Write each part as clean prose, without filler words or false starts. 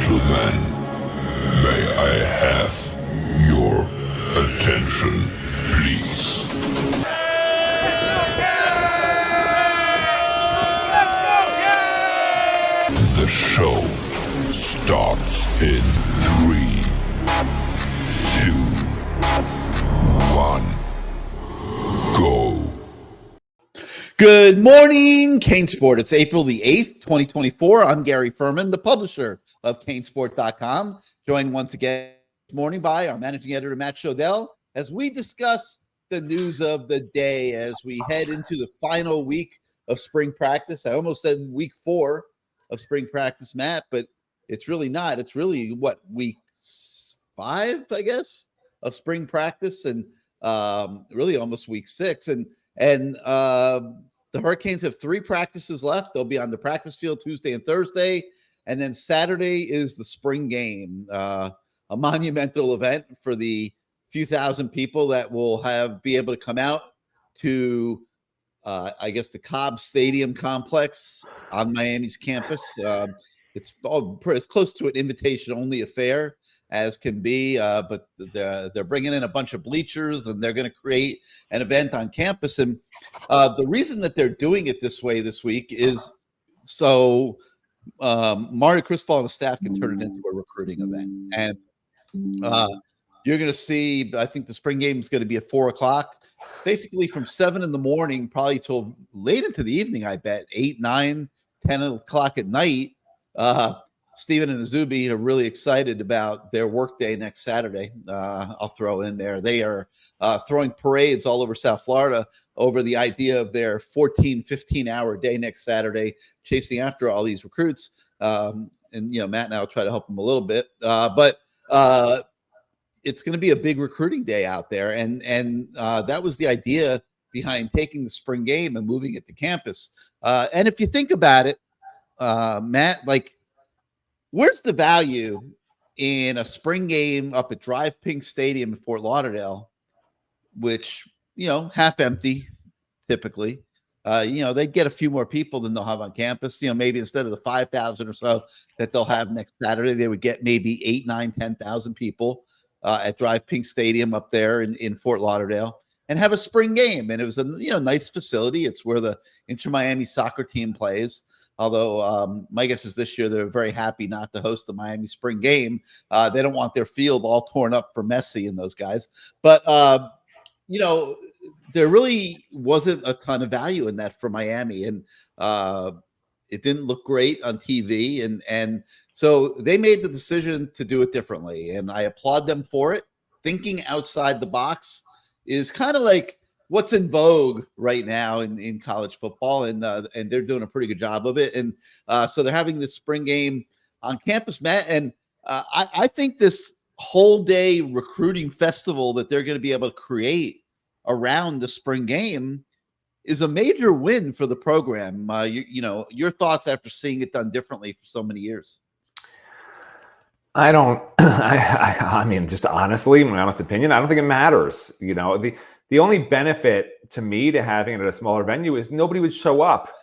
gentlemen, may I have your attention, please? The show starts in 3, 2, 1, go. Good morning, CaneSport. It's April the 8th, 2024. I'm Gary Ferman, the publisher of CaneSport.com, joined once again this morning by our managing editor, Matt Shodell, as we discuss the news of the day as we head into the final week of spring practice. I almost said week 4 of spring practice, Matt, but it's really not. It's really, week 5, I guess, of spring practice, and really almost week 6. And the Hurricanes have 3 practices left. They'll be on the practice field Tuesday and Thursday. And then Saturday is the spring game, a monumental event for the few thousand people that will be able to come out to, I guess, the Cobb Stadium complex on Miami's campus. It's close to an invitation-only affair as can be, but they're bringing in a bunch of bleachers, and they're going to create an event on campus. And the reason that they're doing it this way this week is so Mario Cristobal and the staff can turn it into a recruiting event. And you're going to see, I think the spring game is going to be at 4 o'clock, basically from 7 in the morning, probably till late into the evening, I bet, 8, 9, 10 o'clock at night. Steven and Azubi are really excited about their workday next Saturday. I'll throw in there. They are throwing parades all over South Florida over the idea of their 14, 15-hour day next Saturday, chasing after all these recruits. And, Matt and I will try to help them a little bit. But it's going to be a big recruiting day out there. And that was the idea behind taking the spring game and moving it to campus. And if you think about it, Matt, where's the value in a spring game up at Drive Pink Stadium in Fort Lauderdale, which, half empty typically? They get a few more people than they'll have on campus. Maybe instead of the 5,000 or so that they'll have next Saturday, they would get maybe 8, 9, 10,000 people at Drive Pink Stadium up there in Fort Lauderdale and have a spring game. And it was a nice facility. It's where the Inter-Miami soccer team plays. Although my guess is this year they're very happy not to host the Miami spring game. They don't want their field all torn up for Messi and those guys. But, there really wasn't a ton of value in that for Miami. And it didn't look great on TV. And so they made the decision to do it differently. And I applaud them for it. Thinking outside the box is kind of like what's in vogue right now in college football, and they're doing a pretty good job of it. And so they're having this spring game on campus, Matt. And I think this whole day recruiting festival that they're going to be able to create around the spring game is a major win for the program. Your thoughts after seeing it done differently for so many years? I mean, just honestly, my honest opinion, I don't think it matters. The only benefit to me to having it at a smaller venue is nobody would show up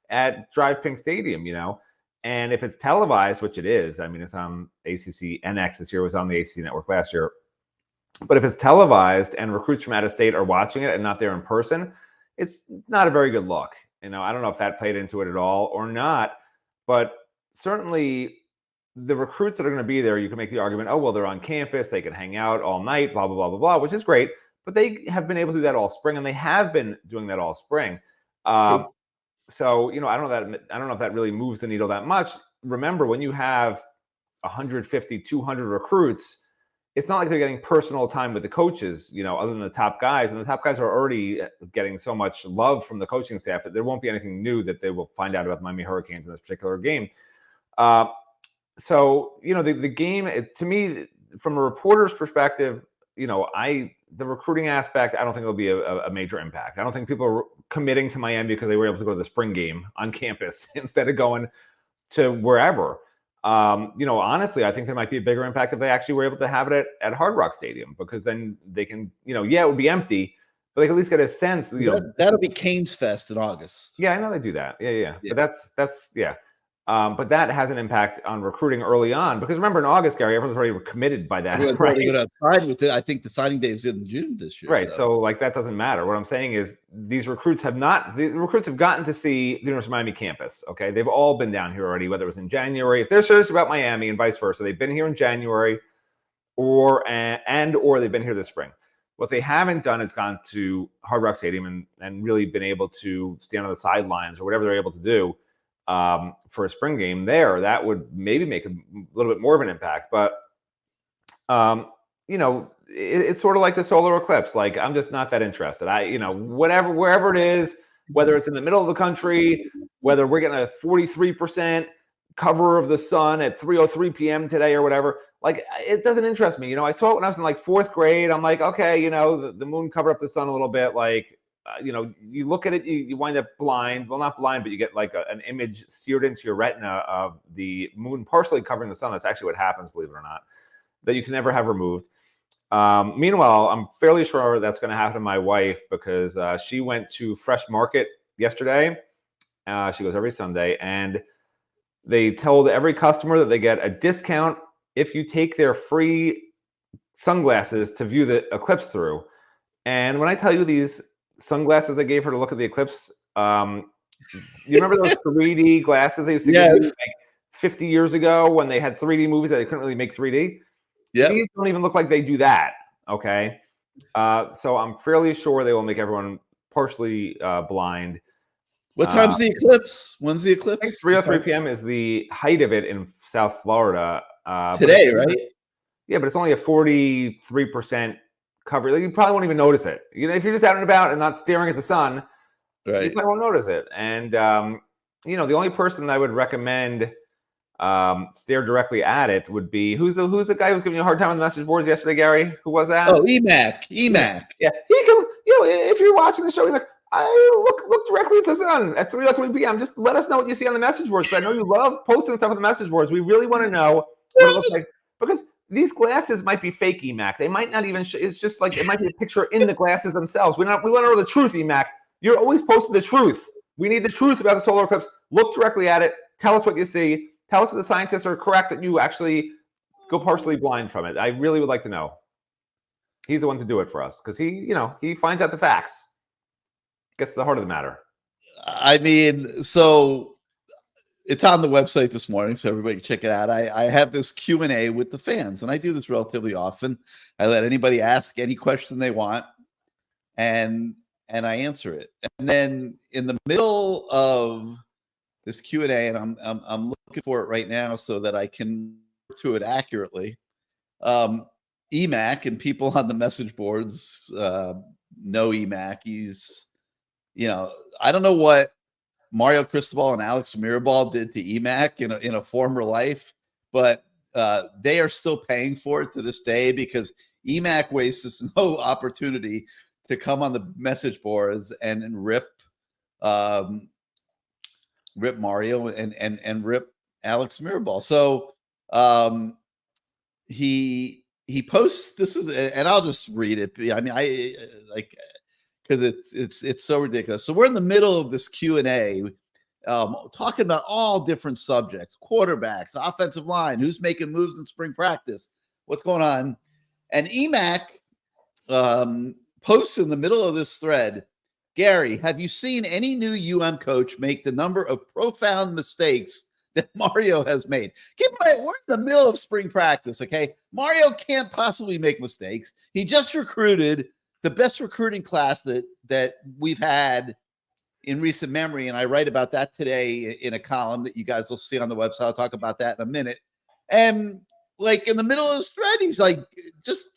at Drive Pink Stadium, and if it's televised, which it is, I mean, it's on ACC NX this year, it was on the ACC network last year. But if it's televised and recruits from out of state are watching it and not there in person, it's not a very good look. I don't know if that played into it at all or not, but certainly the recruits that are going to be there, you can make the argument, oh, well, they're on campus, they can hang out all night, blah, blah, blah, blah, blah, which is great. But they have been able to do that all spring, and they have been doing that all spring. So, I don't know if that really moves the needle that much. Remember, when you have 150, 200 recruits, it's not like they're getting personal time with the coaches, other than the top guys. And the top guys are already getting so much love from the coaching staff that there won't be anything new that they will find out about the Miami Hurricanes in this particular game. So, the game, to me, from a reporter's perspective, the recruiting aspect, I don't think it'll be a major impact. I don't think people are committing to Miami because they were able to go to the spring game on campus instead of going to wherever. Honestly, I think there might be a bigger impact if they actually were able to have it at Hard Rock Stadium, because then they can, it would be empty, but they can at least get a sense. That'll be Canes Fest in August. Yeah, I know they do that. Yeah. But that's But that has an impact on recruiting early on because remember in August, Gary, everyone's already committed by that. Everyone's already going to sign with it. I think the signing day is in June this year. Right. So like that doesn't matter. What I'm saying is these recruits have gotten to see the University of Miami campus. Okay. They've all been down here already, whether it was in January. If they're serious about Miami and vice versa, they've been here in January or they've been here this spring. What they haven't done is gone to Hard Rock Stadium and really been able to stand on the sidelines or whatever they're able to do for a spring game there. That would maybe make a little bit more of an impact. But, it's sort of like the solar eclipse. Like, I'm just not that interested. Wherever it is, whether it's in the middle of the country, whether we're getting a 43% cover of the sun at 3:03 p.m. today or whatever, like, it doesn't interest me. I saw it when I was in like fourth grade. I'm like, okay, the moon covered up the sun a little bit. Like, you look at it, you wind up blind. Well, not blind, but you get like an image seared into your retina of the moon partially covering the sun. That's actually what happens, believe it or not, that you can never have removed. Meanwhile, I'm fairly sure that's going to happen to my wife because she went to Fresh Market yesterday. She goes every Sunday, and they told every customer that they get a discount if you take their free sunglasses to view the eclipse through. And when I tell you these sunglasses they gave her to look at the eclipse, you remember those 3D glasses they used to give you like 50 years ago when they had 3D movies that they couldn't really make 3D? Yeah, these don't even look like they do that. Okay, so I'm fairly sure they will make everyone partially blind. What time's the eclipse? When's the eclipse? I think 3:03 p.m. is the height of it in South Florida. Today, right? Yeah, but it's only a 43% cover. Like, you probably won't even notice it. If you're just out and about and not staring at the sun, right, you probably won't notice it. And the only person I would recommend stare directly at it would be who's the guy who's giving you a hard time on the message boards yesterday, Gary? Who was that? Oh, EMAC. Yeah, he can. If you're watching the show, EMAC, I look directly at the sun at 3:03 p.m. Just let us know what you see on the message boards. I know you love posting stuff on the message boards. We really want to know what it looks like because these glasses might be fake, EMAC. They might not even. It's just like it might be a picture in the glasses themselves. We want to know the truth, EMAC. You're always posting the truth. We need the truth about the solar eclipse. Look directly at it. Tell us what you see. Tell us if the scientists are correct that you actually go partially blind from it. I really would like to know. He's the one to do it for us because he finds out the facts. Gets to the heart of the matter. I mean, so it's on the website this morning, so everybody can check it out. I have this Q&A with the fans, and I do this relatively often. I let anybody ask any question they want, and I answer it. And then in the middle of this Q&A, and I'm looking for it right now so that I can to it accurately. EMAC and people on the message boards know EMAC. He's, I don't know what Mario Cristobal and Alex Mirabal did to EMAC in a former life, but they are still paying for it to this day because EMAC wastes no opportunity to come on the message boards and rip Mario and rip Alex Mirabal. So he posts this and I'll just read it. I mean, I like because it's so ridiculous. So we're in the middle of this Q&A, talking about all different subjects: quarterbacks, offensive line, who's making moves in spring practice, what's going on, and EMAC posts in the middle of this thread. Gary, have you seen any new coach make the number of profound mistakes that Mario has made? Keep in mind, we're in the middle of spring practice, okay? Mario can't possibly make mistakes. He just recruited the best recruiting class that we've had in recent memory, and I write about that today in a column that you guys will see on the website. I'll talk about that in a minute. And like in the middle of this thread, he's like just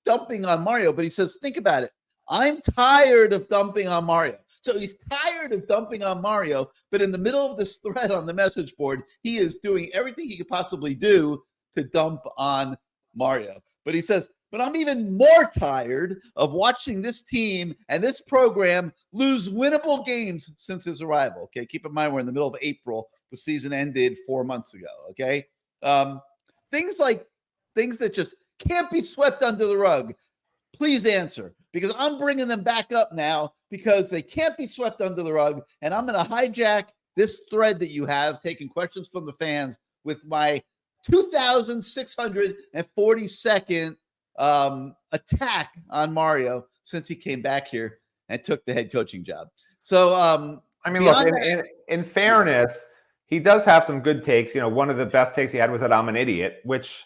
dumping on Mario, but he says, think about it. I'm tired of dumping on Mario. So he's tired of dumping on Mario, but in the middle of this thread on the message board, he is doing everything he could possibly do to dump on Mario. But he says, but I'm even more tired of watching this team and this program lose winnable games since his arrival. Okay, keep in mind we're in the middle of April. The season ended 4 months ago. Okay, things that just can't be swept under the rug. Please answer, because I'm bringing them back up now because they can't be swept under the rug, and I'm going to hijack this thread that you have taking questions from the fans with my 2,642nd attack on Mario since he came back here and took the head coaching job. So, I mean, look, in fairness, he does have some good takes. One of the best takes he had was that I'm an idiot, which,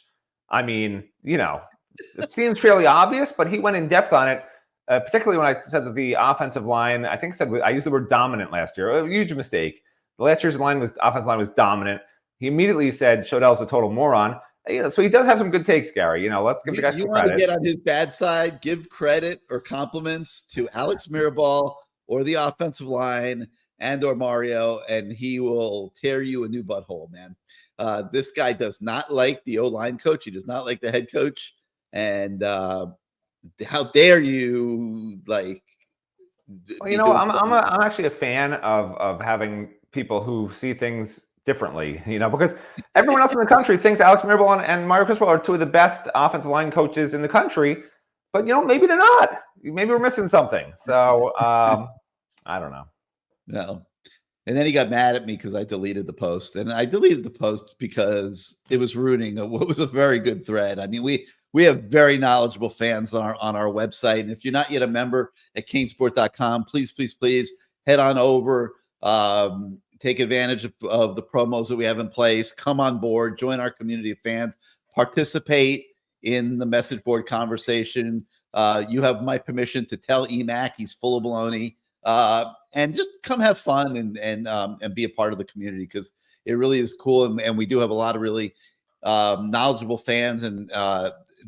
I mean, it seems fairly obvious, but he went in depth on it, particularly when I said that the offensive line, I used the word dominant last year, a huge mistake. The last year's offensive line was dominant. He immediately said Shodell's a total moron. So he does have some good takes, Gary. Let's give the guy some credit. You want to get on his bad side, give credit or compliments to Alex Mirabal or the offensive line and or Mario, and he will tear you a new butthole, man. This guy does not like the O-line coach. He does not like the head coach. And how dare you, like... Well, I'm actually a fan of having people who see things differently, because everyone else in the country thinks Alex Mirabal and Mario Cristobal are two of the best offensive line coaches in the country, but maybe they're not. Maybe we're missing something. So I don't know. No. And then he got mad at me because I deleted the post, and I deleted the post because it was ruining what was a very good thread. I mean, we have very knowledgeable fans on our website, and if you're not yet a member at CaneSport.com, please head on over. Take advantage of the promos that we have in place. Come on board, join our community of fans, participate in the message board conversation. You have my permission to tell EMAC he's full of baloney, and just come have fun and be a part of the community, because it really is cool. And we do have a lot of really knowledgeable fans, and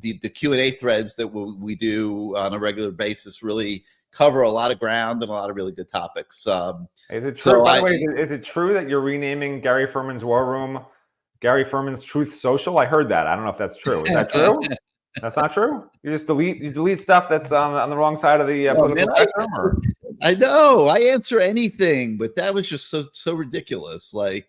the Q&A threads that we do on a regular basis really cover a lot of ground and a lot of really good topics. Is it true? By the way, is it true that you're renaming Gary Ferman's War Room Gary Ferman's Truth Social? I heard that. I don't know if that's true. Is that true? That's not true. You just delete stuff that's on the wrong side of the political spectrum. Or? I know. I answer anything, but that was just so ridiculous. Like,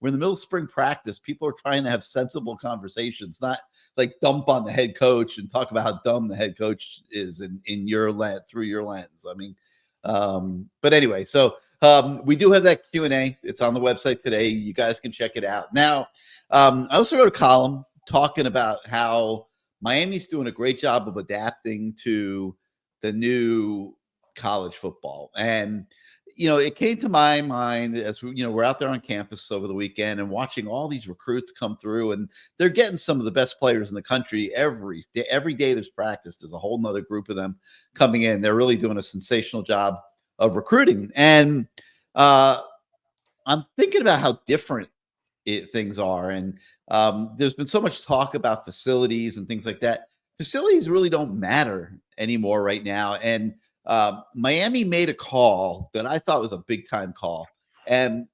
we're in the middle of spring practice. People are trying to have sensible conversations, not like dump on the head coach and talk about how dumb the head coach is in your lens, through your lens. I mean, but anyway, so we do have that Q&A. It's on the website today. You guys can check it out. Now, I also wrote a column talking about how Miami's doing a great job of adapting to the new college football. And it came to my mind as we're out there on campus over the weekend and watching all these recruits come through, and they're getting some of the best players in the country every day there's practice. There's a whole nother group of them coming in. They're really doing a sensational job of recruiting. And I'm thinking about how different things are. And there's been so much talk about facilities and things like that. Facilities really don't matter anymore right now. And Miami made a call that I thought was a big time call. And,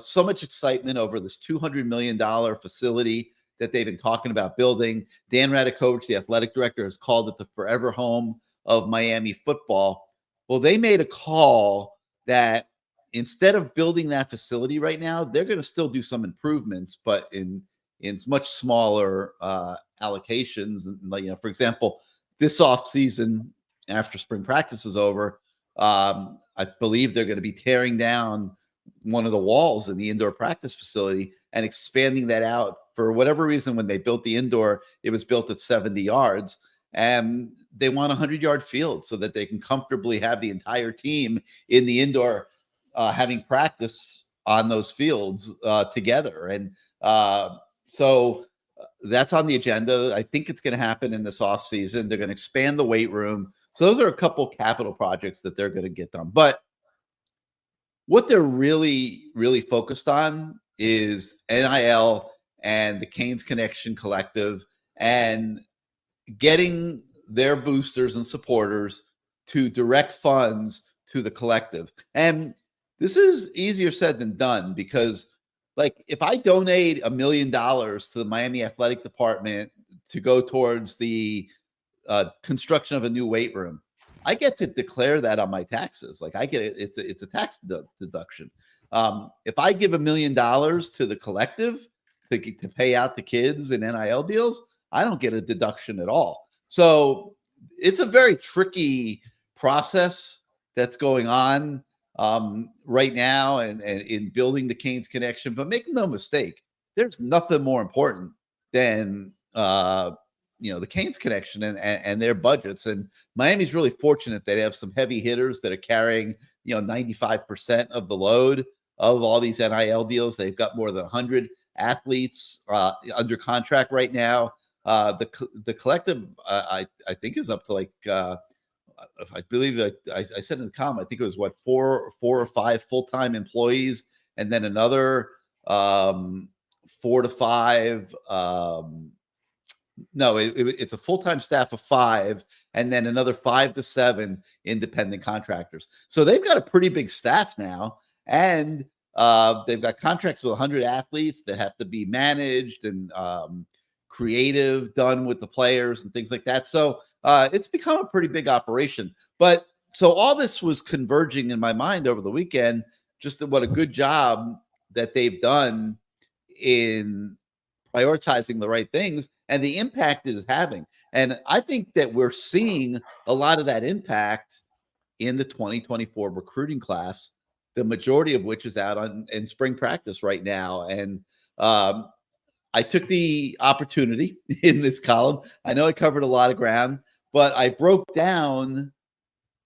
so much excitement over this $200 million facility that they've been talking about building. Dan Radakovich, the athletic director, has called it the forever home of Miami football. Well, they made a call that instead of building that facility right now, they're going to still do some improvements, but in much smaller allocations. And, for example, this offseason, after spring practice is over, I believe they're going to be tearing down one of the walls in the indoor practice facility and expanding that out. For whatever reason, when they built the indoor, it was built at 70 yards. And they want a 100-yard field so that they can comfortably have the entire team in the indoor having practice on those fields together. And so that's on the agenda. I think it's going to happen in this offseason. They're going to expand the weight room. So those are a couple capital projects that they're going to get done. But what they're really, really focused on is NIL and the Canes Connection Collective and getting their boosters and supporters to direct funds to the collective. And this is easier said than done, because like if I donate $1 million to the Miami Athletic Department to go towards the construction of a new weight room, I get to declare that on my taxes. Like I get it. It's a tax deduction. If I give $1 million to the collective to pay out the kids in NIL deals, I don't get a deduction at all. So it's a very tricky process that's going on. right now and in building the Canes connection. But make no mistake, there's nothing more important than the Canes connection and their budgets. And Miami's really fortunate that they have some heavy hitters that are carrying 95% of the load of all these NIL deals. They've got more than 100 athletes under contract right now. The collective, I think, is up to like I believe I said in the column, I think it was four or five full-time employees, and then another 4 to 5. No, it's a full-time staff of 5, and then another 5 to 7 independent contractors. So they've got a pretty big staff now, and they've got contracts with 100 athletes that have to be managed and creative done with the players and things like that. So it's become a pretty big operation. But so all this was converging in my mind over the weekend, just what a good job that they've done in prioritizing the right things and the impact it is having. And I think that we're seeing a lot of that impact in the 2024 recruiting class, the majority of which is out in spring practice right now. And I took the opportunity in this column. I know I covered a lot of ground, but I broke down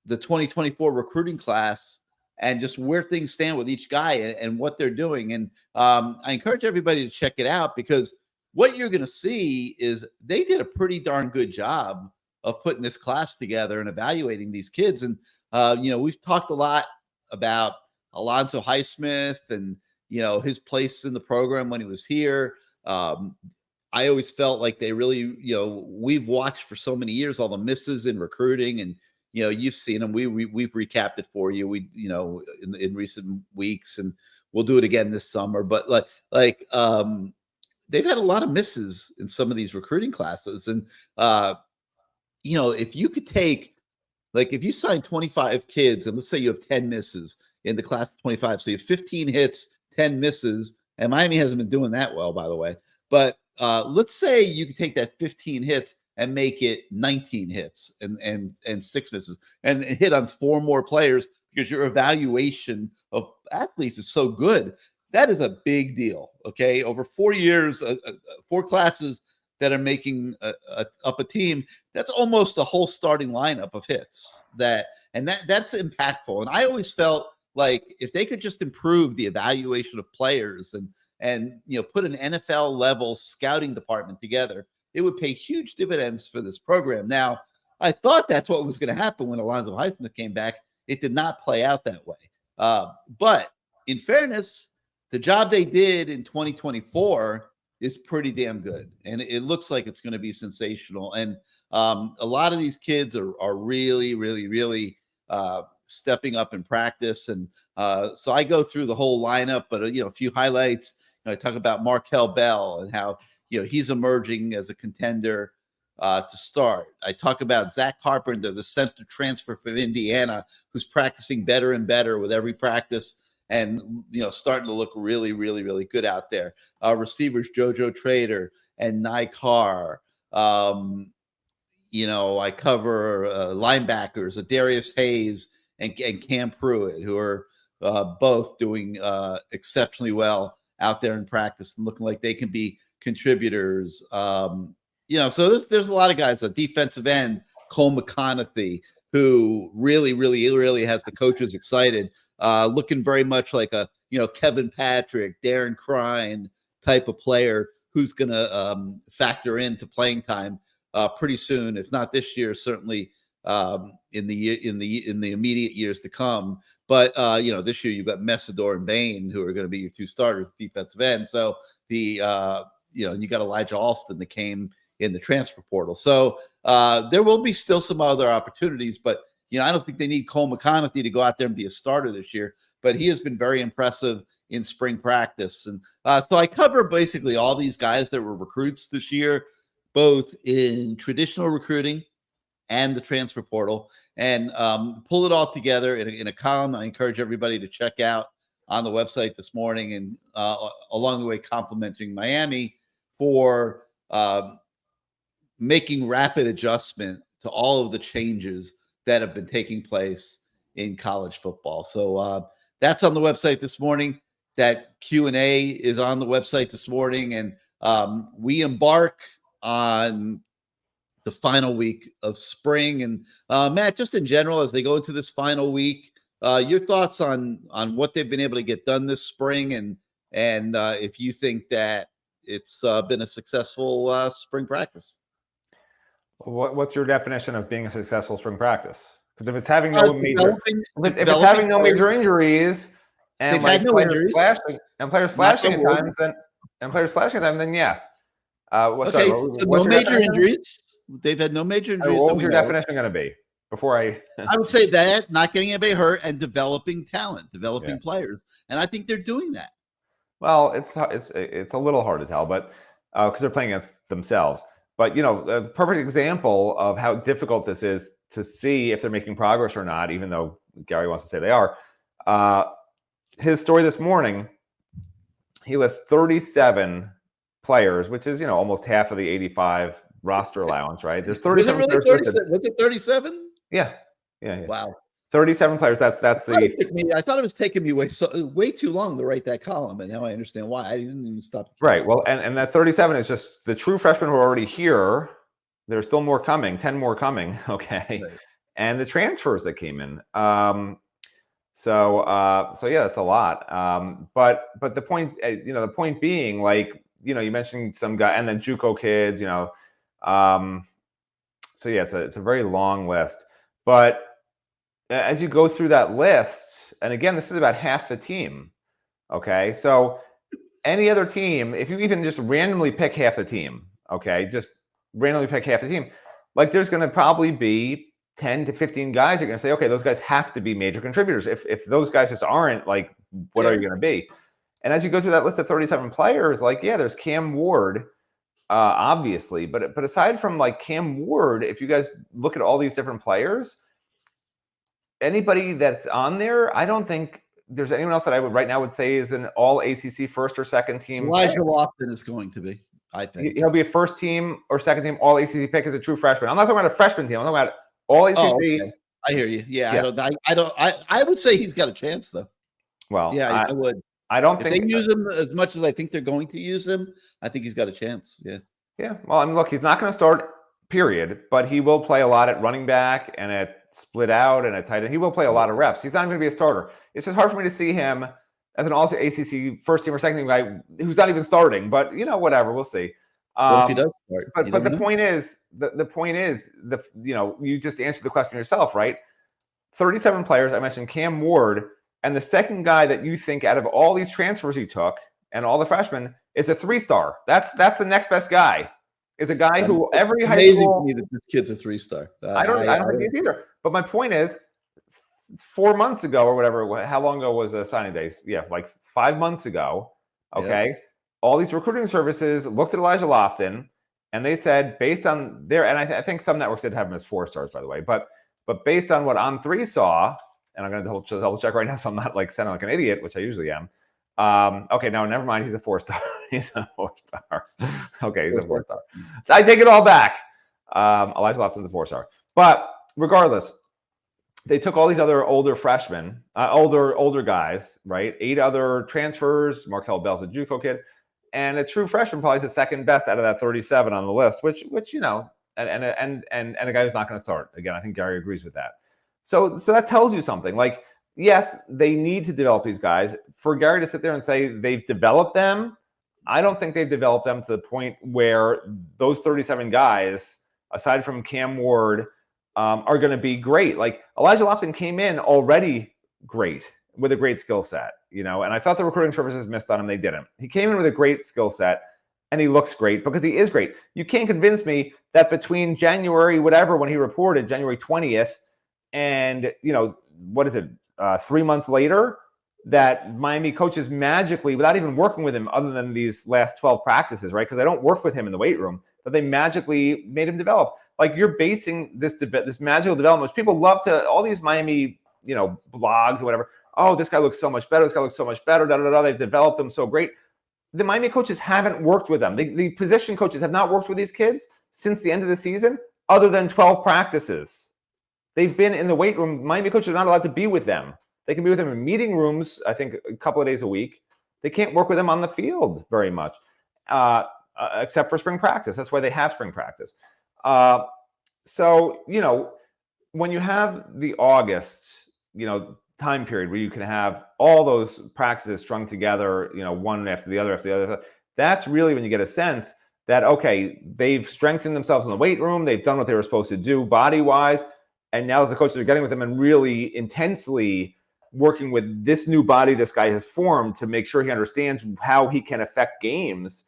the 2024 recruiting class and just where things stand with each guy and what they're doing. And I encourage everybody to check it out, because what you're going to see is they did a pretty darn good job of putting this class together and evaluating these kids. And, we've talked a lot about Alonzo Highsmith and, his place in the program when he was here. I always felt like they really, we've watched for so many years all the misses in recruiting, and you've seen them. We've recapped it for you. In recent weeks, and we'll do it again this summer. But they've had a lot of misses in some of these recruiting classes, and if you could take, if you sign 25 kids, and let's say you have 10 misses in the class of 25, so you have 15 hits, 10 misses, and Miami hasn't been doing that well, by the way. But let's say you could take that 15 hits and make it 19 hits and 6 misses and hit on 4 more players, because your evaluation of athletes is so good. That is a big deal. Okay. Over 4 years, 4 classes that are making up a team, that's almost a whole starting lineup of hits that's impactful. And I always felt like if they could just improve the evaluation of players and put an NFL level scouting department together, it would pay huge dividends for this program. Now, I thought that's what was going to happen when Alonzo Highsmith came back. It did not play out that way. But in fairness, the job they did in 2024 is pretty damn good. And it looks like it's going to be sensational. And a lot of these kids are really, really, really stepping up in practice. And so I go through the whole lineup, but a few highlights. I talk about Markel Bell and how he's emerging as a contender to start. I talk about Zach Carpenter, the center transfer from Indiana, who's practicing better and better with every practice, and starting to look really, really, really good out there. Receivers JoJo Trader and Nye Carr. I cover linebackers, Darius Hayes and Cam Pruitt, who are both doing exceptionally well out there in practice and looking like they can be contributors. So there's a lot of guys. A defensive end, Cole McConaughey, who really, really, really has the coaches excited. Looking very much like a Kevin Patrick, Darren Crine type of player who's going to factor into playing time pretty soon, if not this year, certainly in the immediate years to come. But this year you've got Messidor and Bain, who are going to be your 2 starters, defensive end. So you got Elijah Alston that came in the transfer portal. So there will be still some other opportunities, but I don't think they need Cole McConaughey to go out there and be a starter this year, but he has been very impressive in spring practice. And so I cover basically all these guys that were recruits this year, both in traditional recruiting and the transfer portal, and pull it all together in a column I encourage everybody to check out on the website this morning, and along the way complimenting Miami for making rapid adjustment to all of the changes that have been taking place in college football. So that's on the website this morning. That Q&A is on the website this morning, and we embark on the final week of spring. And Matt, just in general, as they go into this final week, your thoughts on what they've been able to get done this spring, and if you think that it's been a successful spring practice. What's your definition of being a successful spring practice? Because if it's having no if it's having no major injuries, and like players flashing at times, then yes. Okay, so no major injuries. They've had no major injuries. What was your definition going to be before I would say that not getting anybody hurt and developing talent, developing players, and I think they're doing that. Well, it's a little hard to tell, but because they're playing against themselves. But a perfect example of how difficult this is to see if they're making progress or not, even though Gary wants to say they are. His story this morning, he lists 37 players, which is almost half of the 85 roster allowance, right? There's 37. Was it really 37? Was it 37? Yeah. Wow. 37 players. That's the. I thought it was taking me way too long to write that column, and now I understand why. I didn't even stop. Right. Well, and that 37 is just the true freshmen who are already here. There's still more coming. 10 more coming. Okay. Right. And the transfers that came in. So yeah, that's a lot. But the point, the point being, like, you mentioned some guy, and then JUCO kids, so yeah, it's a very long list. But as you go through that list, and again, this is about half the team. Okay, so any other team, if you even just randomly pick half the team, okay, just randomly pick half the team, like there's going to probably be 10 to 15 guys you're going to say, okay, those guys have to be major contributors. If those guys just aren't, like, what are you going to be? And as you go through that list of 37 players, like, yeah, there's Cam Ward, obviously, but aside from like Cam Ward, if you guys look at all these different players, anybody that's on there, I don't think there's anyone else that I would right now would say is an all ACC first or second team. Elijah Lofton is going to be, I think. He'll be a first team or second team all ACC pick as a true freshman. I'm not talking about a freshman team. I'm talking about all ACC. Oh, okay. I hear you. Yeah. I would say he's got a chance though. Well, yeah, I would. I don't think they use him as much as I think they're going to use him. I think he's got a chance. Yeah. Yeah. Well, I mean, look, he's not going to start, period, but he will play a lot at running back and at split out and at tight end. He will play a lot of reps. He's not going to be a starter. It's just hard for me to see him as an all ACC first team or second team guy who's not even starting. But whatever, we'll see. So if he does start, but the point is, you just answered the question yourself, right? 37 players. I mentioned Cam Ward. And the second guy that you think out of all these transfers he took and all the freshmen is a 3-star. That's the next best guy. Is a guy who every high school. Amazing to me that this kid's a 3-star. I don't think he is either. But my point is, 4 months ago or whatever, how long ago was the signing day? Yeah, like 5 months ago. Okay, all these recruiting services looked at Elijah Lofton and they said, based on their, and I think some networks did have him as 4 stars, by the way, but based on what On3 saw. And I'm going to double check right now, so I'm not like sounding like an idiot, which I usually am. Okay, no, never mind. He's a 4-star. He's a 4-star. Okay, he's a 4-star. I take it all back. Elijah Lofton's a 4-star. But regardless, they took all these other older freshmen, older guys, right? 8 other transfers. Markel Bell's a JUCO kid, and a true freshman probably is the second best out of that 37 on the list. Which and a guy who's not going to start. Again, I think Gary agrees with that. So that tells you something. Like, yes, they need to develop these guys. For Gary to sit there and say they've developed them, I don't think they've developed them to the point where those 37 guys, aside from Cam Ward, are going to be great. Like, Elijah Lofton came in already great with a great skill set, and I thought the recruiting services missed on him. They didn't. He came in with a great skill set, and he looks great because he is great. You can't convince me that between January, whatever, when he reported, January 20th, and, what is it, 3 months later, that Miami coaches magically, without even working with him other than these last 12 practices, right? Because I don't work with him in the weight room, but they magically made him develop. Like, you're basing this magical development, which people love to, all these Miami, blogs or whatever. Oh, this guy looks so much better. This guy looks so much better. They've developed them so great. The Miami coaches haven't worked with them. The position coaches have not worked with these kids since the end of the season, other than 12 practices. they've been in the weight room. Miami coaches are not allowed to be with them. They can be with them in meeting rooms, I think, a couple of days a week. They can't work with them on the field very much, except for spring practice. That's why they have spring practice. So, when you have the August, time period where you can have all those practices strung together, one after the other, that's really when you get a sense that, okay, they've strengthened themselves in the weight room. They've done what they were supposed to do body-wise. And now the coaches are getting with them and really intensely working with this new body this guy has formed to make sure he understands how he can affect games.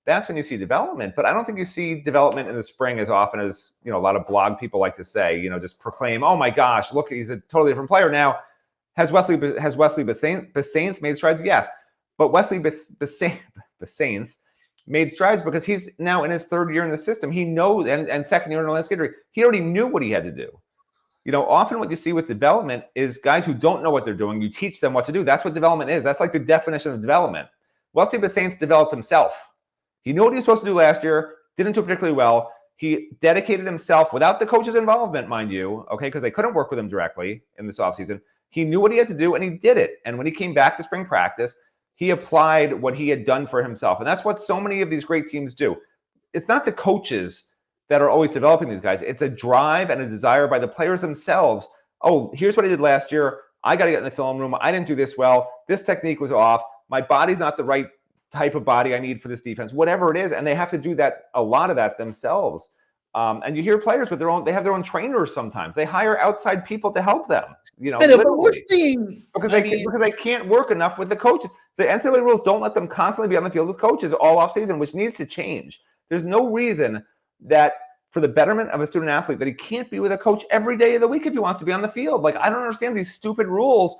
That's when you see development. But I don't think you see development in the spring as often as, a lot of blog people like to say, just proclaim, oh my gosh, look, he's a totally different player now. Has Wesley Besainth made strides? Yes. But Wesley Besainth made strides because he's now in his third year in the system. He knows, and second year in the landscape, he already knew what he had to do. Often what you see with development is guys who don't know what they're doing. You teach them what to do. That's what development is. That's like the definition of development. Wesley Besainth developed himself. He knew what he was supposed to do last year, didn't do it particularly well. He dedicated himself without the coach's involvement, mind you, okay, because they couldn't work with him directly in this offseason. He knew what he had to do, and he did it. And when he came back to spring practice, he applied what he had done for himself. And that's what so many of these great teams do. It's not the coaches that are always developing these guys. It's a drive and a desire by the players themselves. Oh, here's what I did last year. I got to get in the film room. I didn't do this well. This technique was off. My body's not the right type of body I need for this defense, whatever it is. And they have to do that, a lot of that themselves. And you hear players with they have their own trainers sometimes. They hire outside people to help them, but we're seeing, because they can't work enough with the coaches. The NCAA rules don't let them constantly be on the field with coaches all offseason, which needs to change. There's no reason that for the betterment of a student athlete that he can't be with a coach every day of the week if he wants to be on the field. Like, I don't understand these stupid rules.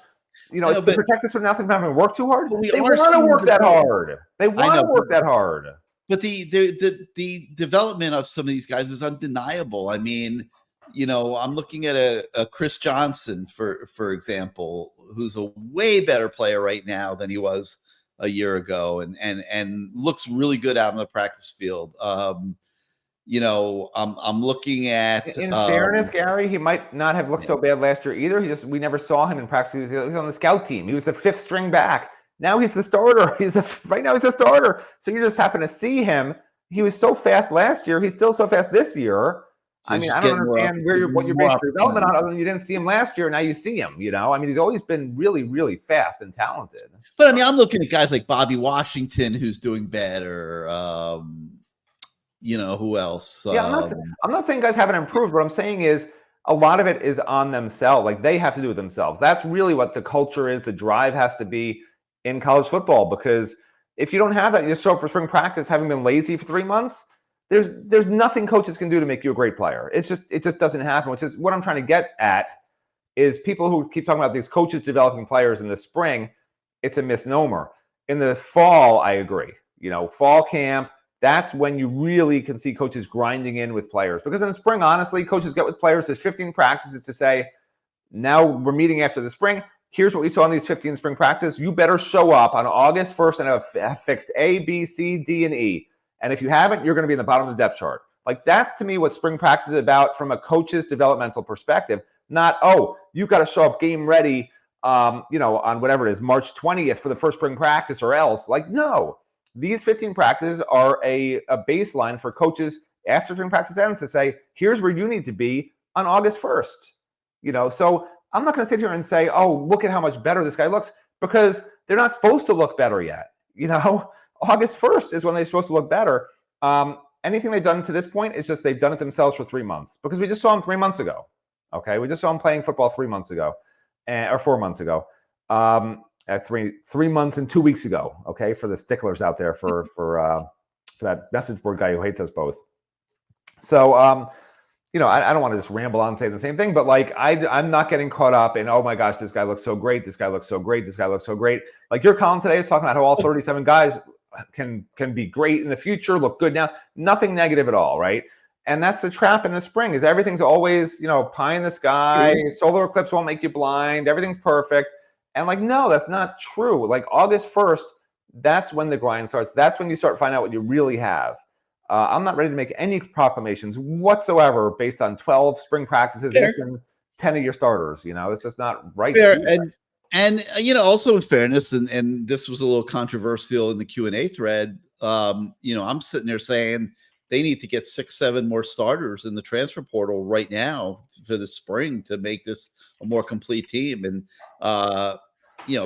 It's to protect the student athlete from having to work too hard. They want to work that hard. They want to work that hard. But the development of some of these guys is undeniable. I mean, I'm looking at a Chris Johnson, for example, who's a way better player right now than he was a year ago, and looks really good out in the practice field. I'm looking at. In fairness, Gary, he might not have looked so bad last year either. We never saw him in practice. He was on the scout team. He was the fifth string back. Now he's the starter. Right now he's the starter. So you just happen to see him. He was so fast last year. He's still so fast this year. So I don't understand what you're basing your development on, other than you didn't see him last year. Now you see him. He's always been really, really fast and talented. But I'm looking at guys like Bobby Washington, who's doing better. Who else? Yeah, I'm not saying guys haven't improved. What I'm saying is a lot of it is on themselves. Like, they have to do it themselves. That's really what the culture is. The drive has to be in college football, because if you don't have that, you just show up for spring practice having been lazy for 3 months. There's nothing coaches can do to make you a great player. It just doesn't happen. Which is what I'm trying to get at, is people who keep talking about these coaches developing players in the spring. It's a misnomer. In the fall, I agree. Fall camp. That's when you really can see coaches grinding in with players. Because in the spring, honestly, coaches get with players. There's 15 practices to say, now we're meeting after the spring. Here's what we saw in these 15 spring practices. You better show up on August 1st and have fixed A, B, C, D, and E. And if you haven't, you're going to be in the bottom of the depth chart. Like, that's to me what spring practice is about from a coach's developmental perspective. Not, you got to show up game ready, on whatever it is, March 20th for the first spring practice or else. Like, no. These 15 practices are a baseline for coaches after spring practice ends to say, here's where you need to be on August 1st. So I'm not going to sit here and say, look at how much better this guy looks, because they're not supposed to look better yet. August 1st is when they're supposed to look better. Anything they've done to this point is just they've done it themselves for 3 months, because we just saw them 3 months ago. Okay. We just saw him playing football 3 months ago, or 4 months ago. At 3 months and 2 weeks ago. Okay. For the sticklers out there, for that message board guy who hates us both. So, I don't want to just ramble on and say the same thing, but like, I'm not getting caught up in, oh my gosh, this guy looks so great. This guy looks so great. This guy looks so great. Like, your column today is talking about how all 37 guys can be great in the future, look good now. Nothing negative at all, right? And that's the trap in the spring, is everything's always, pie in the sky. Solar eclipse won't make you blind. Everything's perfect. And like, no, that's not true. Like, August 1st, that's when the grind starts. That's when you start finding out what you really have. I'm not ready to make any proclamations whatsoever based on 12 spring practices, 10 of your starters. It's just not right. Fair, and also in fairness, and this was a little controversial in the Q&A thread. I'm sitting there saying they need to get 6-7 more starters in the transfer portal right now for the spring to make this a more complete team. And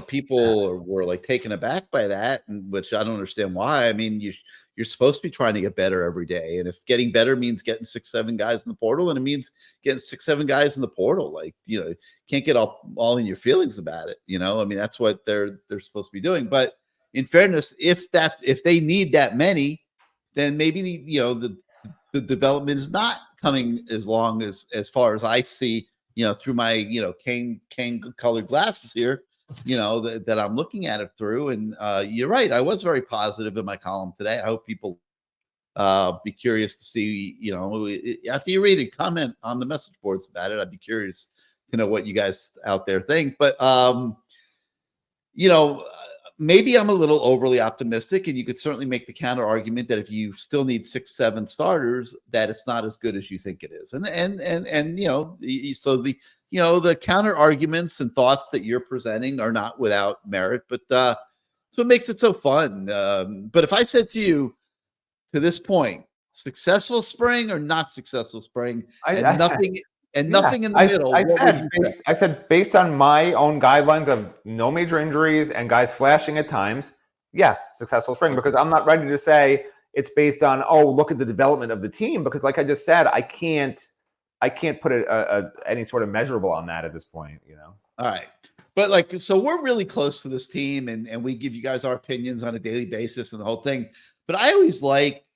people were like taken aback by that, which I don't understand why. I mean, you're supposed to be trying to get better every day, and if getting better means getting 6-7 guys in the portal, and it means getting 6-7 guys in the portal, can't get all in your feelings about it. I mean, that's what they're supposed to be doing. But in fairness, if they need that many, then maybe the development is not coming as far as I see, through my cane colored glasses here, that I'm looking at it through. And you're right, I was very positive in my column today. I hope people be curious to see, after you read it, comment on the message boards about it. I'd be curious to know what you guys out there think. But maybe I'm a little overly optimistic, and you could certainly make the counter argument that if you still need 6-7 starters, that it's not as good as you think it is. And so the counter arguments and thoughts that you're presenting are not without merit, but that's what makes it so fun. But if I said to you, to this point, successful spring or not successful spring, nothing in the middle. I said based on my own guidelines of no major injuries and guys flashing at times, yes, successful spring, because I'm not ready to say it's based on, look at the development of the team, because like I just said, I can't put any sort of measurable on that at this point, All right. But so we're really close to this team, and we give you guys our opinions on a daily basis and the whole thing. But I always like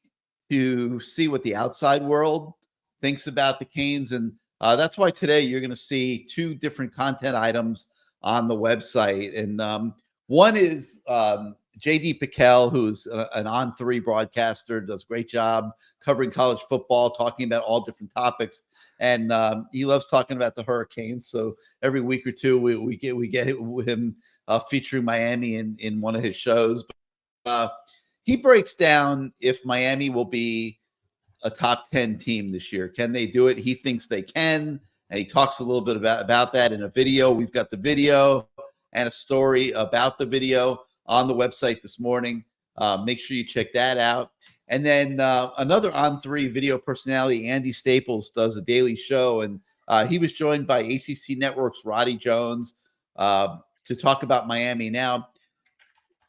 to see what the outside world thinks about the Canes. And that's why today you're going to see 2 different content items on the website. And one is JD Piquel, who's an On3 broadcaster, does a great job covering college football, talking about all different topics. And he loves talking about the Hurricanes. So every week or two, we get him featuring Miami in one of his shows. But he breaks down if Miami will be a top 10 team this year. Can they do it? He thinks they can. And he talks a little bit about that in a video. We've got the video and a story about the video on the website this morning. Make sure you check that out. And then another On3 video personality, Andy Staples, does a daily show. And he was joined by ACC Network's Roddy Jones to talk about Miami. Now,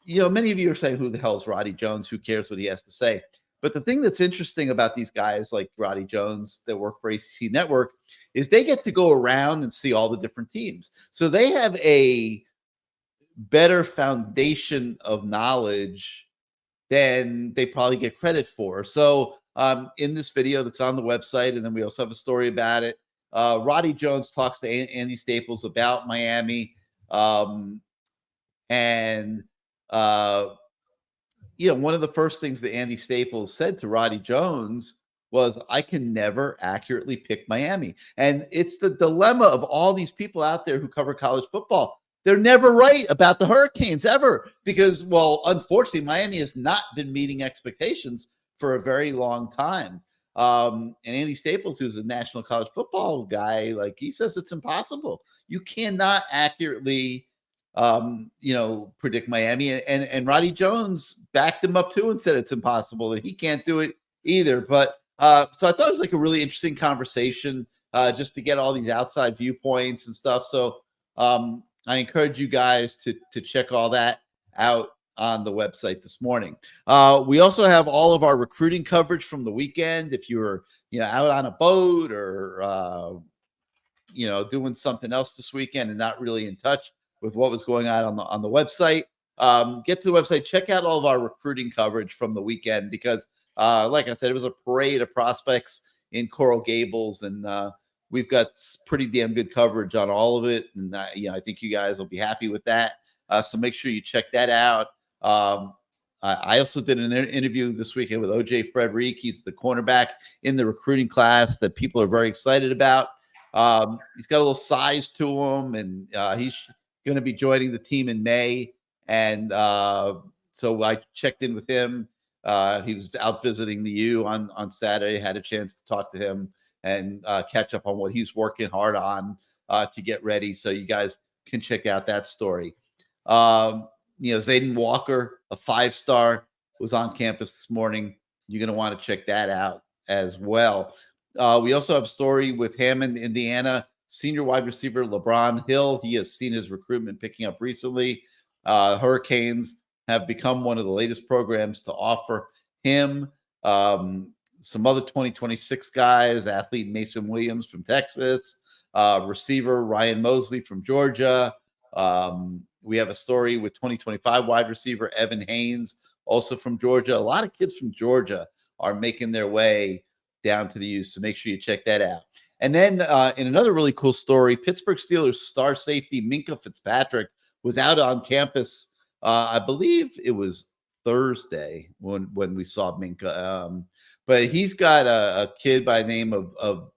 many of you are saying, who the hell is Roddy Jones? Who cares what he has to say? But the thing that's interesting about these guys like Roddy Jones that work for ACC Network is they get to go around and see all the different teams. So they have a better foundation of knowledge than they probably get credit for. So in this video that's on the website, and then we also have a story about it, Roddy Jones talks to Andy Staples about Miami. One of the first things that Andy Staples said to Roddy Jones was, I can never accurately pick Miami. And it's the dilemma of all these people out there who cover college football. They're never right about the Hurricanes ever because, unfortunately, Miami has not been meeting expectations for a very long time. And Andy Staples, who's a national college football guy, he says it's impossible. You cannot accurately predict Miami, and Roddy Jones backed him up too and said it's impossible, that he can't do it either. But so I thought it was a really interesting conversation just to get all these outside viewpoints and stuff. So I encourage you guys to check all that out on the website this morning. We also have all of our recruiting coverage from the weekend. If you were out on a boat or doing something else this weekend and not really in touch with what was going on the website, get to the website, check out all of our recruiting coverage from the weekend because, like I said, it was a parade of prospects in Coral Gables, and we've got pretty damn good coverage on all of it. And I think you guys will be happy with that. So make sure you check that out. I also did an interview this weekend with OJ Frederick. He's the cornerback in the recruiting class that people are very excited about. He's got a little size to him, and he's going to be joining the team in May. And so I checked in with him. He was out visiting the U on Saturday, had a chance to talk to him and catch up on what he's working hard on to get ready. So you guys can check out that story. Zayden Walker, a 5-star, was on campus this morning. You're going to want to check that out as well. We also have a story with Hammond, Indiana, senior wide receiver LeBron Hill. He has seen his recruitment picking up recently. Hurricanes have become one of the latest programs to offer him. Some other 2026 guys, athlete Mason Williams from Texas, receiver Ryan Mosley from Georgia. We have a story with 2025 wide receiver Evan Haynes, also from Georgia. A lot of kids from Georgia are making their way down to the U, so make sure you check that out. And then in another really cool story, Pittsburgh Steelers star safety Minkah Fitzpatrick was out on campus. I believe it was Thursday when we saw Minkah. But he's got a kid by the name of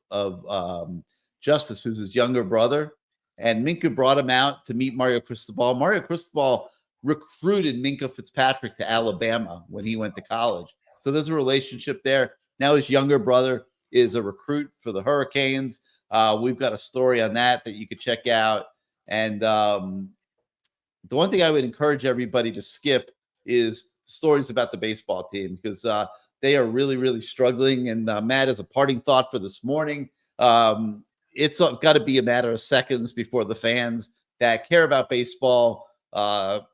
Justice, who's his younger brother. And Minkah brought him out to meet Mario Cristobal. Mario Cristobal recruited Minkah Fitzpatrick to Alabama when he went to college. So there's a relationship there. Now his younger brother is a recruit for the Hurricanes. We've got a story on that you could check out. And the one thing I would encourage everybody to skip is stories about the baseball team, because they are really, really struggling. And Matt, as a parting thought for this morning, it's got to be a matter of seconds before the fans that care about baseball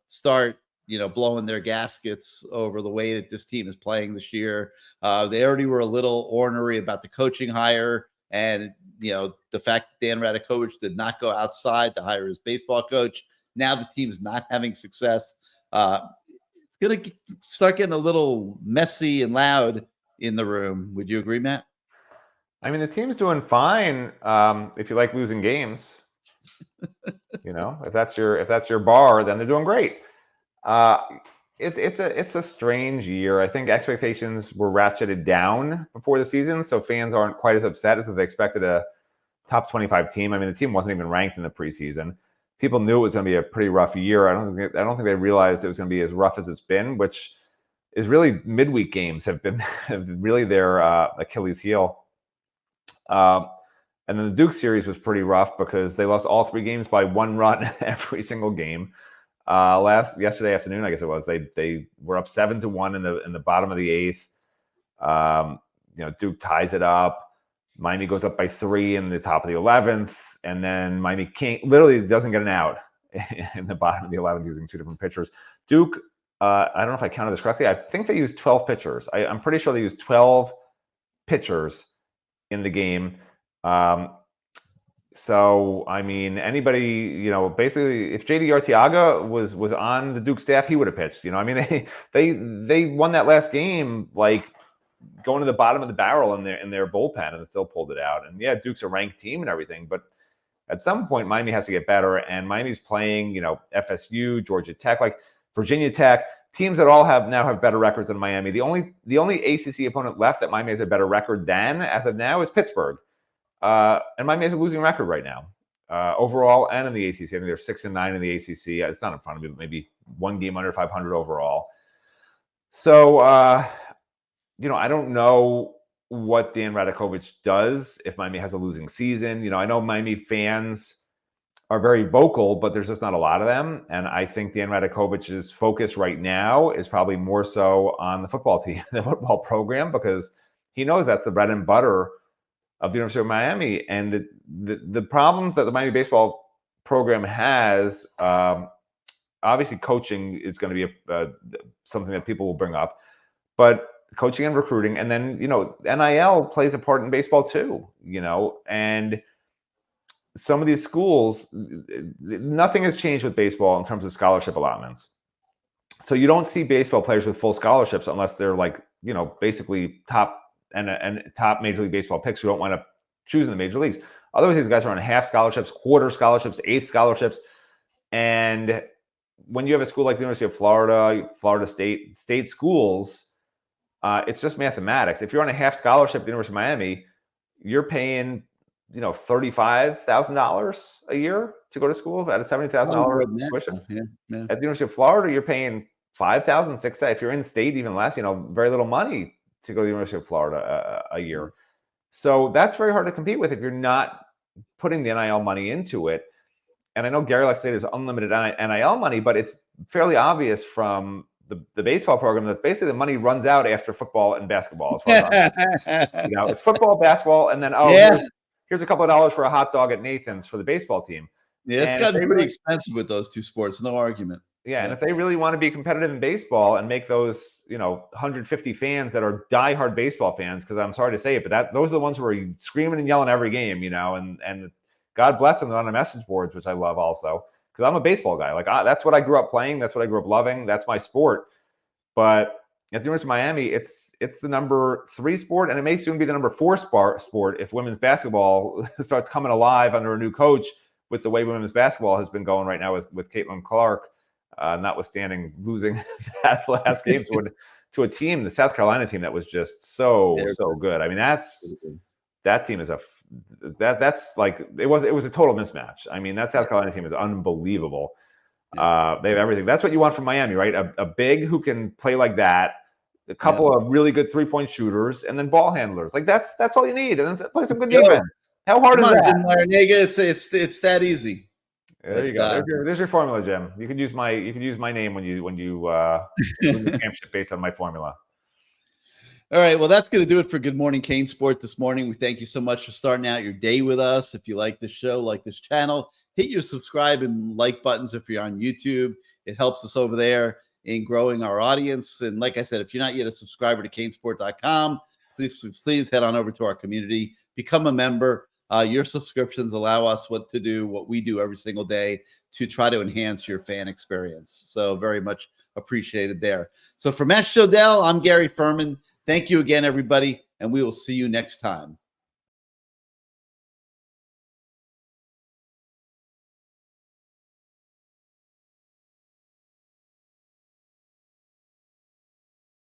start, blowing their gaskets over the way that this team is playing this year. They already were a little ornery about the coaching hire, and the fact that Dan Radakovich did not go outside to hire his baseball coach. Now the team is not having success. It's going to start getting a little messy and loud in the room. Would you agree, Matt? I mean, the team's doing fine if you like losing games. If that's your bar, then they're doing great. It's a strange year. I think expectations were ratcheted down before the season, so fans aren't quite as upset as if they expected a top 25 team. I mean, the team wasn't even ranked in the preseason. People knew it was going to be a pretty rough year. I don't think they realized it was going to be as rough as it's been, which is really midweek games have been really their Achilles heel. And then the Duke series was pretty rough because they lost all 3 games by 1 run every single game. Yesterday afternoon, I guess it was, they were up 7-1 in the bottom of the 8th. Duke ties it up. Miami goes up by 3 in the top of the 11th, and then Miami literally doesn't get an out in the bottom of the 11th using 2 different pitchers. Duke, I don't know if I counted this correctly. I think they used 12 pitchers. I'm pretty sure they used 12 pitchers in the game. So I mean, anybody, basically, if JD Arteaga was on the Duke staff, he would have pitched. I mean, they won that last game like going to the bottom of the barrel in their bullpen, and they still pulled it out. And yeah, Duke's a ranked team and everything, but at some point Miami has to get better. And Miami's playing, FSU, Georgia Tech, like Virginia Tech, teams that all now have better records than Miami. The only ACC opponent left that Miami has a better record than as of now is Pittsburgh. And Miami has a losing record right now, overall and in the ACC. I think they're 6-9 in the ACC. It's not in front of me, but maybe 1 game under 500 overall. So, I don't know what Dan Radakovich does if Miami has a losing season. I know Miami fans are very vocal, but there's just not a lot of them. And I think Dan Radakovich's focus right now is probably more so on the football team, the football program, because he knows that's the bread and butter of the University of Miami. And the problems that the Miami baseball program has, obviously coaching is going to be something that people will bring up, but coaching and recruiting, and then, NIL plays a part in baseball too, and some of these schools, nothing has changed with baseball in terms of scholarship allotments. So you don't see baseball players with full scholarships unless they're like, basically top and top Major League Baseball picks who don't wind up choosing the major leagues. Otherwise, these guys are on half scholarships, quarter scholarships, eighth scholarships. And when you have a school like the University of Florida, Florida State schools, it's just mathematics. If you're on a half scholarship at the University of Miami, you're paying, $35,000 a year to go to school at a $70,000 tuition. Yeah. At the University of Florida, you're paying $5,000, $6,000. If you're in state, even less. Very little money to go to the University of Florida a year. So that's very hard to compete with if you're not putting the NIL money into it. And I know Gary likes to say there's unlimited NIL money, but it's fairly obvious from the baseball program that basically the money runs out after football and basketball. As far as it's football, basketball, and then here's a couple of dollars for a hot dog at Nathan's for the baseball team. Yeah, it's gotten pretty expensive with those two sports, no argument. Yeah, and if they really want to be competitive in baseball and make those, 150 fans that are diehard baseball fans, because I'm sorry to say it, but those are the ones who are screaming and yelling every game, and God bless them, they're on the message boards, which I love also, because I'm a baseball guy. Like that's what I grew up playing, that's what I grew up loving, that's my sport. But at the University of Miami, it's the number 3 sport, and it may soon be the number 4 sport if women's basketball starts coming alive under a new coach with the way women's basketball has been going right now with Caitlin Clark, notwithstanding losing that last game to a team, the South Carolina team, that was just so good. I mean, that team is that's like it was a total mismatch. I mean, that South Carolina team is unbelievable. They have everything. That's what you want from Miami, right? A big who can play like that, a couple of really good 3-point shooters, and then ball handlers. Like that's all you need, and then play some good defense. How hard is that? Jim Larrañaga, it's that easy. There you go. There's your formula, Jim. You can use my name when you win the championship based on my formula. All right. Well, that's going to do it for Good Morning CaneSport this morning. We thank you so much for starting out your day with us. If you like this show, like this channel, hit your subscribe and like buttons if you're on YouTube. It helps us over there in growing our audience. And like I said, if you're not yet a subscriber to CaneSport.com, please head on over to our community, become a member. Your subscriptions allow us what we do every single day to try to enhance your fan experience. So very much appreciated there. So for Matt Shodell, I'm Gary Ferman. Thank you again, everybody, and we will see you next time.